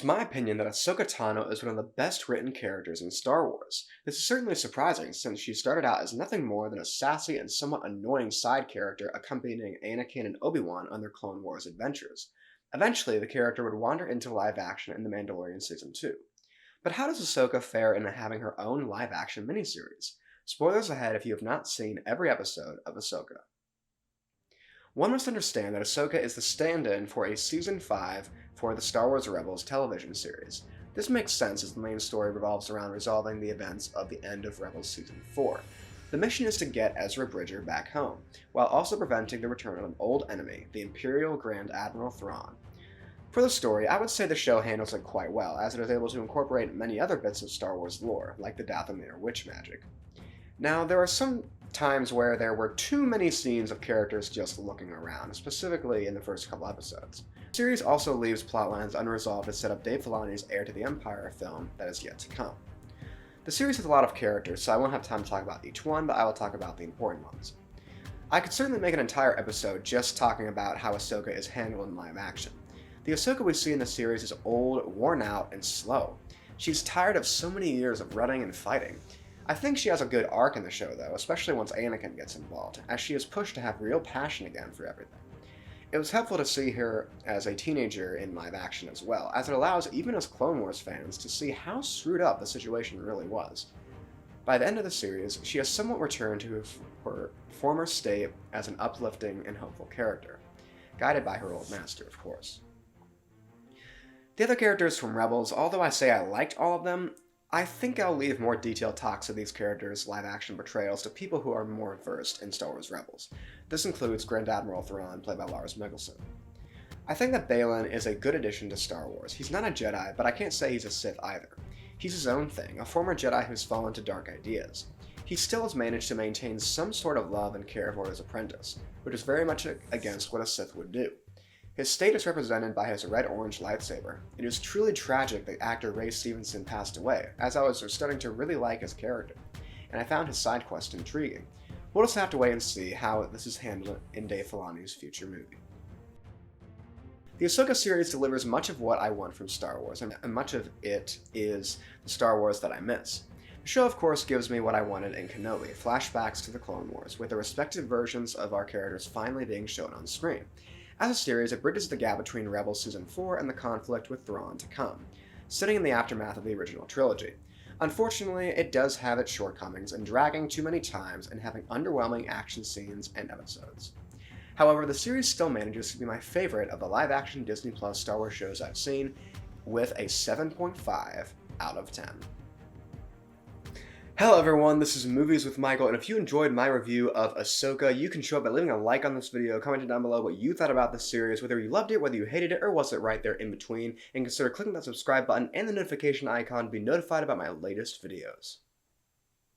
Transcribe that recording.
It's my opinion that Ahsoka Tano is one of the best written characters in Star Wars. This is certainly surprising since she started out as nothing more than a sassy and somewhat annoying side character accompanying Anakin and Obi-Wan on their Clone Wars adventures. Eventually, the character would wander into live action in The Mandalorian Season 2. But how does Ahsoka fare in having her own live action miniseries? Spoilers ahead if you have not seen every episode of Ahsoka. One must understand that Ahsoka is the stand-in for a Season 5 for the Star Wars Rebels television series. This makes sense as the main story revolves around resolving the events of the end of Rebels Season 4. The mission is to get Ezra Bridger back home, while also preventing the return of an old enemy, the Imperial Grand Admiral Thrawn. For the story, I would say the show handles it quite well, as it is able to incorporate many other bits of Star Wars lore, like the Dathomir witch magic. Now, there are some times where there were too many scenes of characters just looking around, specifically in the first couple episodes. The series also leaves plotlines unresolved to set up Dave Filoni's Heir to the Empire film that is yet to come. The series has a lot of characters, so I won't have time to talk about each one, but I will talk about the important ones. I could certainly make an entire episode just talking about how Ahsoka is handled in live action. The Ahsoka we see in the series is old, worn out, and slow. She's tired of so many years of running and fighting. I think she has a good arc in the show though, especially once Anakin gets involved, as she is pushed to have real passion again for everything. It was helpful to see her as a teenager in live action as well, as it allows even us Clone Wars fans to see how screwed up the situation really was. By the end of the series, she has somewhat returned to her former state as an uplifting and hopeful character, guided by her old master, of course. The other characters from Rebels, although I say I liked all of them, I think I'll leave more detailed talks of these characters' live-action portrayals to people who are more versed in Star Wars Rebels. This includes Grand Admiral Thrawn, played by Lars Mikkelsen. I think that Baylan is a good addition to Star Wars. He's not a Jedi, but I can't say he's a Sith either. He's his own thing, a former Jedi who's fallen to dark ideas. He still has managed to maintain some sort of love and care for his apprentice, which is very much against what a Sith would do. His state is represented by his red-orange lightsaber. It is truly tragic that actor Ray Stevenson passed away, as I was starting to really like his character, and I found his side quest intriguing. We'll just have to wait and see how this is handled in Dave Filoni's future movie. The Ahsoka series delivers much of what I want from Star Wars, and much of it is the Star Wars that I miss. The show, of course, gives me what I wanted in Kenobi, flashbacks to the Clone Wars, with the respective versions of our characters finally being shown on screen. As a series, it bridges the gap between Rebels Season 4 and the conflict with Thrawn to come, sitting in the aftermath of the original trilogy. Unfortunately, it does have its shortcomings in dragging too many times and having underwhelming action scenes and episodes. However, the series still manages to be my favorite of the live-action Disney Plus Star Wars shows I've seen, with a 7.5 out of 10. Hello everyone, this is Movies with Michael, and if you enjoyed my review of Ahsoka, you can show it by leaving a like on this video, commenting down below what you thought about this series, whether you loved it, whether you hated it, or was it right there in between, and consider clicking that subscribe button and the notification icon to be notified about my latest videos.